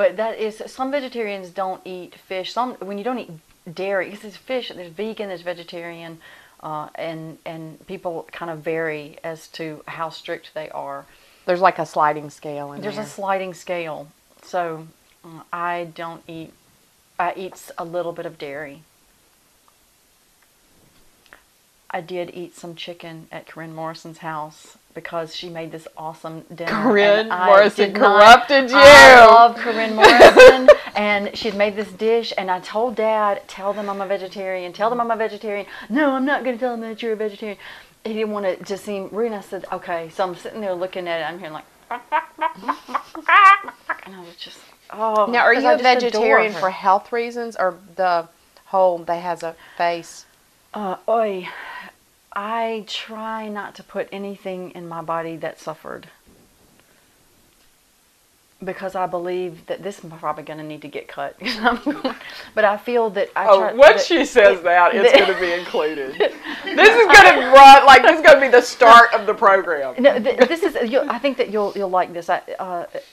But that is, some vegetarians don't eat fish. When you don't eat dairy, because there's fish, there's vegan, there's vegetarian, and people kind of vary as to how strict they are. There's like a sliding scale in There's there. a sliding scale. So I don't eat, I eat a little bit of dairy. I did eat some chicken at Corinne Morrison's house because she made this awesome dinner. Corinne Morrison corrupted you. I love Corinne Morrison, and she'd made this dish, and I told Dad, tell them I'm a vegetarian, tell them I'm a vegetarian. No, I'm not going to tell them that you're a vegetarian. He didn't want it to seem rude, and I said, okay. So I'm sitting there looking at it, I'm hearing like, and I was just, oh. Now, are you a vegetarian for health reasons, or the whole, they has a face? I try not to put anything in my body that suffered, because I believe that this is probably going to need to get cut. But I feel that she says that, it's going to be included. This is going to run, like, this is going to be the start of the program. No, this is. I think that you'll like this.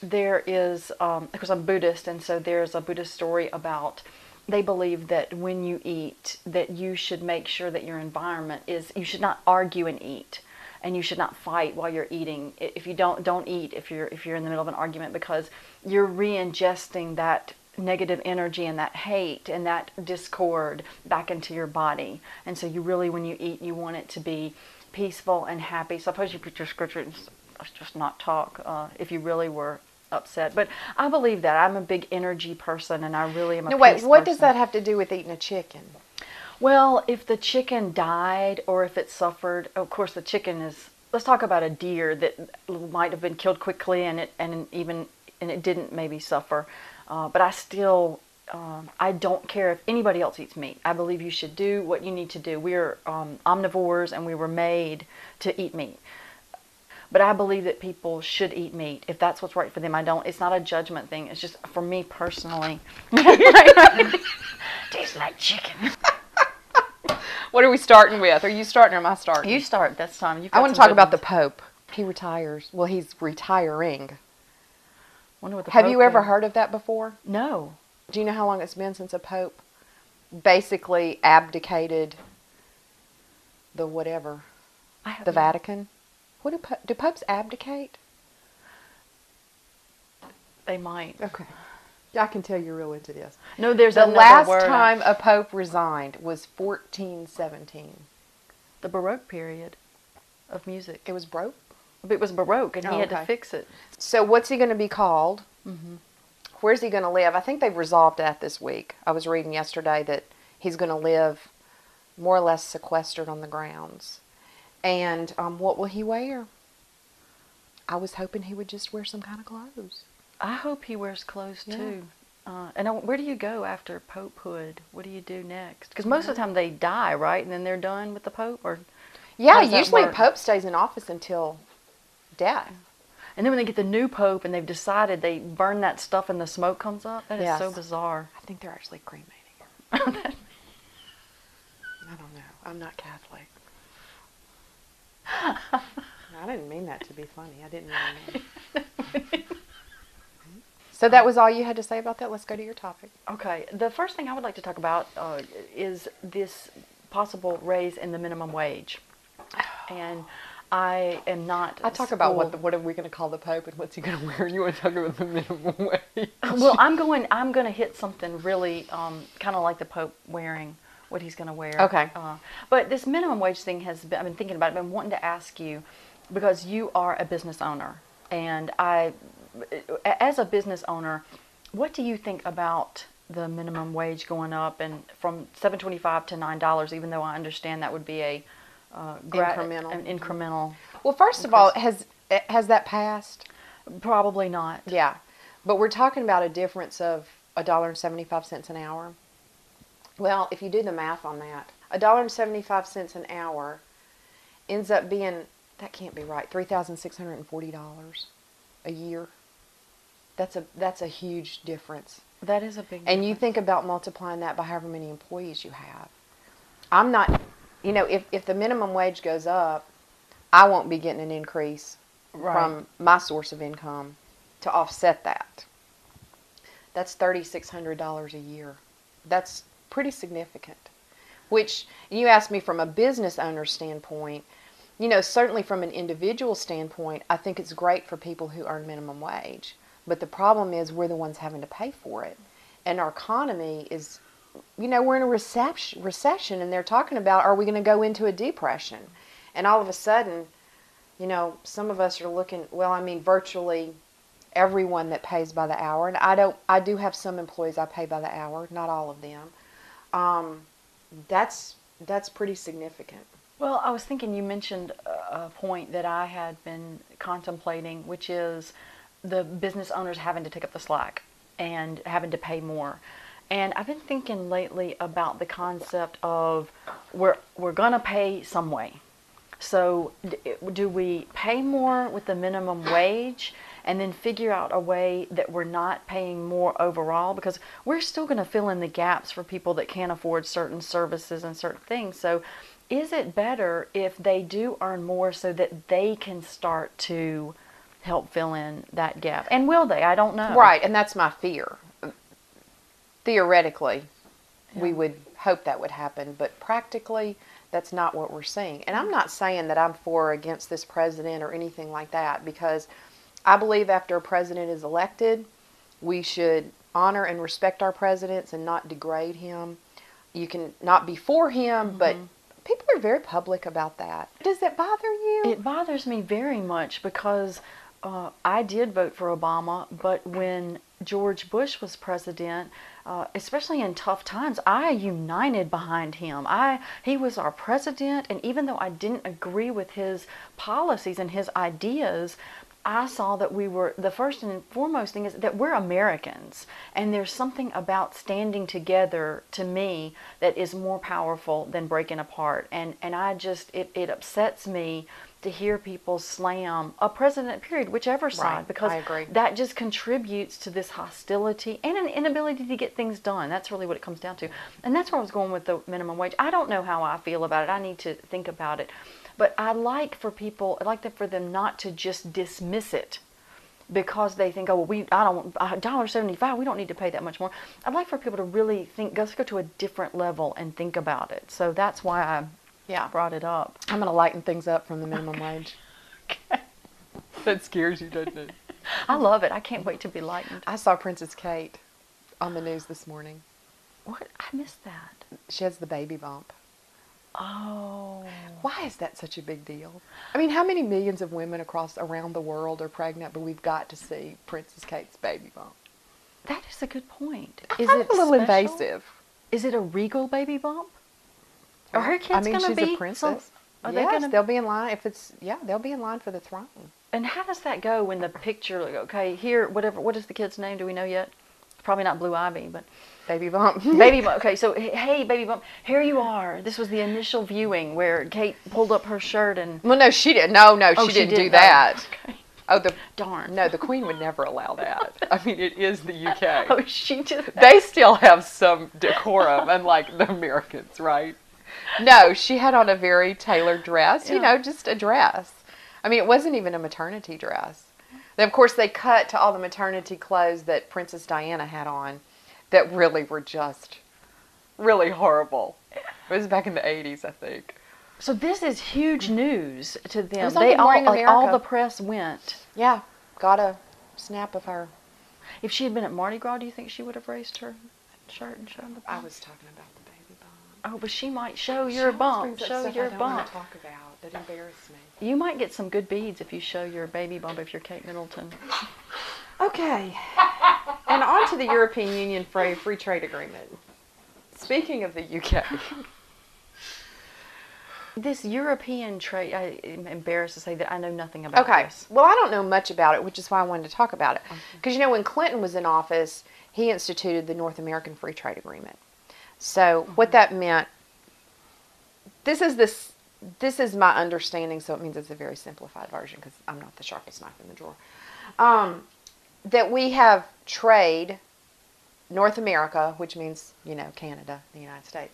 There is, of course, I'm Buddhist, and so there's a Buddhist story about. They believe that when you eat, that you should make sure that your environment is. You should not argue and eat, and you should not fight while you're eating. If you don't eat if you're in the middle of an argument, because you're re-ingesting that negative energy and that hate and that discord back into your body. And so you really, when you eat, you want it to be peaceful and happy. Suppose you put your scripture and just not talk if you really were upset. But I believe that. I'm a big energy person, and I really am a peace what person. does that have to do with eating a chicken? Well, if the chicken died or if it suffered, of course the chicken is, let's talk about a deer that might have been killed quickly and it didn't maybe suffer. But I still, I don't care if anybody else eats meat. I believe you should do what you need to do. We're omnivores, and we were made to eat meat. But I believe that people should eat meat if that's what's right for them. It's not a judgment thing. It's just for me personally. Tastes like chicken. What are we starting with? Are you starting or am I starting? You start this time. I want to talk about the Pope. He retires. Well, he's retiring. Wonder what the Have Pope you ever did. heard of that before? No. Do you know how long it's been since a Pope basically abdicated the whatever? The Vatican? What do popes abdicate? They might. Okay. I can tell you're real into this. No, there's the another last word. time a pope resigned was 1417. The Baroque period of music. It was Baroque? It was Baroque, and he had to fix it. So what's he going to be called? Mm-hmm. Where's he going to live? I think they've resolved that this week. I was reading yesterday that he's going to live more or less sequestered on the grounds. And what will he wear? I was hoping he would just wear some kind of clothes. I hope he wears clothes too. And where do you go after popehood? What do you do next? Because most of the time they die, right? And then they're done with the pope? Or yeah, usually a pope stays in office until death. And then when they get the new pope and they've decided, they burn that stuff and the smoke comes up. That is so bizarre. I think they're actually cremating him. I don't know. I'm not Catholic. I didn't mean that to be funny. I didn't really mean. So that was all you had to say about that? Let's go to your topic. Okay. The first thing I would like to talk about is this possible raise in the minimum wage. And I am not... I talk about what are we going to call the Pope and what's he going to wear. You want to talk about the minimum wage? Well, I'm going to hit something really kind of like the Pope wearing what he's going to wear. Okay. But this minimum wage thing I've been thinking about it. I've been wanting to ask you, because you are a business owner, and as a business owner, what do you think about the minimum wage going up and from $7.25 to $9? Even though I understand that would be a incremental. Well, first of all, has that passed? Probably not. Yeah, but we're talking about a difference of $1.75 an hour. Well, if you do the math on that, $1.75 an hour ends up being, that can't be right, $3,640 a year. That's a huge difference. That is a big difference. And you think about multiplying that by however many employees you have. I'm not, if the minimum wage goes up, I won't be getting an increase from my source of income to offset that. That's $3,600 a year. That's pretty significant. Which, you asked me from a business owner standpoint, certainly from an individual standpoint, I think it's great for people who earn minimum wage. But the problem is we're the ones having to pay for it. And our economy is, we're in a recession, and they're talking about, are we going to go into a depression? And all of a sudden, some of us are looking, virtually everyone that pays by the hour, and I do have some employees I pay by the hour, not all of them. That's pretty significant. Well, I was thinking you mentioned a point that I had been contemplating, which is the business owners having to take up the slack and having to pay more. And I've been thinking lately about the concept of we're going to pay some way. So do we pay more with the minimum wage and then figure out a way that we're not paying more overall? Because we're still going to fill in the gaps for people that can't afford certain services and certain things. So is it better if they do earn more so that they can start to help fill in that gap? And will they? I don't know. Right, and that's my fear. Theoretically, we would hope that would happen, but practically, that's not what we're seeing. And I'm not saying that I'm for or against this president or anything like that, because I believe after a president is elected, we should honor and respect our presidents and not degrade him. You can not be for him, but people are very public about that. Does that bother you? It bothers me very much because I did vote for Obama, but when George Bush was president, especially in tough times, I united behind him. He was our president, and even though I didn't agree with his policies and his ideas, I saw that we were, the first and foremost thing is that we're Americans, and there's something about standing together, to me, that is more powerful than breaking apart. And I just, it upsets me to hear people slam a president, period, whichever side, Right, because I agree. that just contributes to this hostility and an inability to get things done. That's really what it comes down to. And that's where I was going with the minimum wage. I don't know how I feel about it. I need to think about it. But I'd like for them not to just dismiss it because they think, oh, well, I don't, $1.75, we don't need to pay that much more. I'd like for people to really think, let's go to a different level and think about it. So that's why I brought it up. I'm going to lighten things up from the minimum wage. Okay. That scares you, doesn't it? I love it. I can't wait to be lightened. I saw Princess Kate on the news this morning. What? I missed that. She has the baby bump. Oh. Why is that such a big deal? I mean, how many millions of women around the world are pregnant, but we've got to see Princess Kate's baby bump? That is a good point. Is it a little invasive? Is it a regal baby bump? Are her kids going to be? She's a princess. Yes, they'll be in line. They'll be in line for the throne. And how does that go when the picture? Okay, here, whatever. What is the kid's name? Do we know yet? It's probably not Blue Ivy, but Baby bump. Baby bump. Okay, so hey, baby bump. Here you are. This was the initial viewing where Kate pulled up her shirt and. Well, no, she didn't. No, she didn't do that. Okay. Oh, darn. No, the Queen would never allow that. I mean, it is the UK. Oh, she just. They still have some decorum, unlike the Americans, right? No, she had on a very tailored dress, just a dress. I mean, it wasn't even a maternity dress. Then, of course, they cut to all the maternity clothes that Princess Diana had on that really were just really horrible. It was back in the 80s, I think. So this is huge news to them. It was on Good Morning America. All the press went. Yeah, got a snap of her. If she had been at Mardi Gras, do you think she would have raised her shirt and shown the bump? I was talking about the baby bump. Oh, but she might show your bump. Show your bump. I don't want to talk about that embarrass me. You might get some good beads if you show your baby bump if you're Kate Middleton. Okay. And on to the European Union Free Trade Agreement. Speaking of the UK. This European trade, I'm embarrassed to say that I know nothing about this. Well, I don't know much about it, which is why I wanted to talk about it. Because, when Clinton was in office, he instituted the North American Free Trade Agreement. So what that meant, this is my understanding, so it means it's a very simplified version because I'm not the sharpest knife in the drawer. That we have trade, North America, which means, Canada, the United States,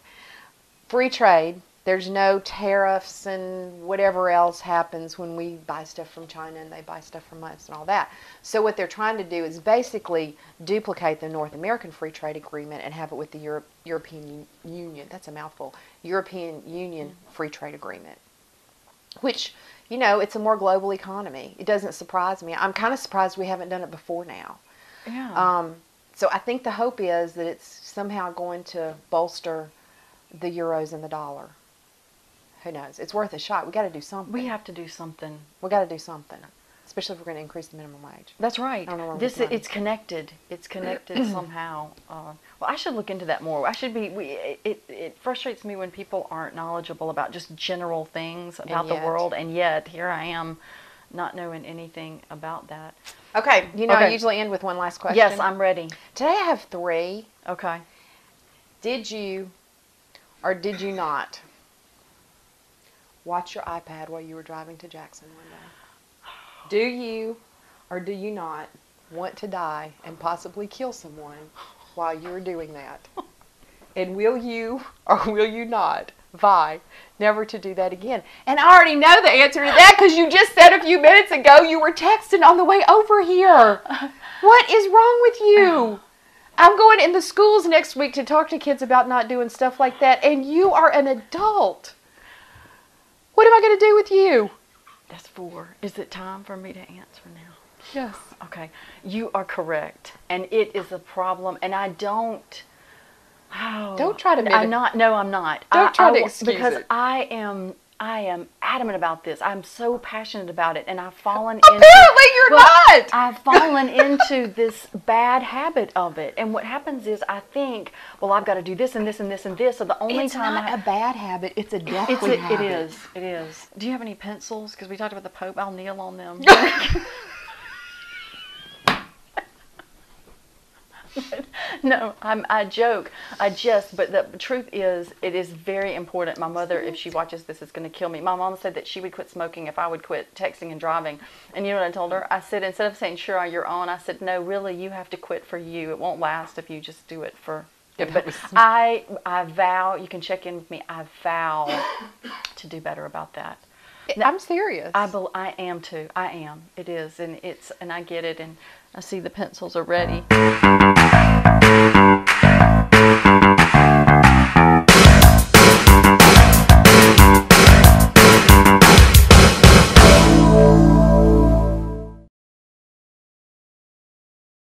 free trade There's no tariffs and whatever else happens when we buy stuff from China and they buy stuff from us and all that. So what they're trying to do is basically duplicate the North American Free Trade Agreement and have it with the European Union. That's a mouthful. European Union Free Trade Agreement. Which, you know, it's a more global economy. It doesn't surprise me. I'm kind of surprised we haven't done it before now. Yeah. So I think the hope is that it's somehow going to bolster the euros and the dollar. Who knows? It's worth a shot. We got to do something. We have to do something. We got to do something, especially if we're going to increase the minimum wage. That's right. I don't know where This we're going. it's connected. It's connected somehow. Well, I should look into that more. I should be. It frustrates me when people aren't knowledgeable about just general things about the world, and yet here I am, not knowing anything about that. Okay, you know, I Okay. usually end with one last question. Yes, I'm ready. Today I have 3. Okay. Did you or did you not watch your iPad while you were driving to Jackson one day? Do you or do you not want to die and possibly kill someone while you were doing that? And will you or will you not vie never to do that again? And I already know the answer to that because you just said a few minutes ago you were texting on the way over here. What is wrong with you? I'm going in the schools next week to talk to kids about not doing stuff like that, and you are an adult. What am I going to do with you? That's 4. Is it time for me to answer now? Yes. Okay. You are correct, and it is a problem, and I don't. Oh, Don't try to I'm not. No, I'm not. Don't try to excuse because it. I am adamant about this. I'm so passionate about it, and I've fallen Apparently you're not. I've fallen into this bad habit of it. And what happens is I think, well, I've got to do this and this and this and this. So the only It's time not a bad habit. It's a deathly habit. it is. It is. Do you have any pencils? Because we talked about the Pope. I'll kneel on them. No, I joke. But the truth is, it is very important. My mother, if she watches this, is going to kill me. My mom said that she would quit smoking if I would quit texting and driving. And you know what I told her? I said, instead of saying, sure, on your own, I said, no, really, you have to quit for you. It won't last if you just do it for... But I vow, you can check in with me, I vow to do better about that. I'm serious. I am too. I am. It is. And I get it. And I see the pencils are ready.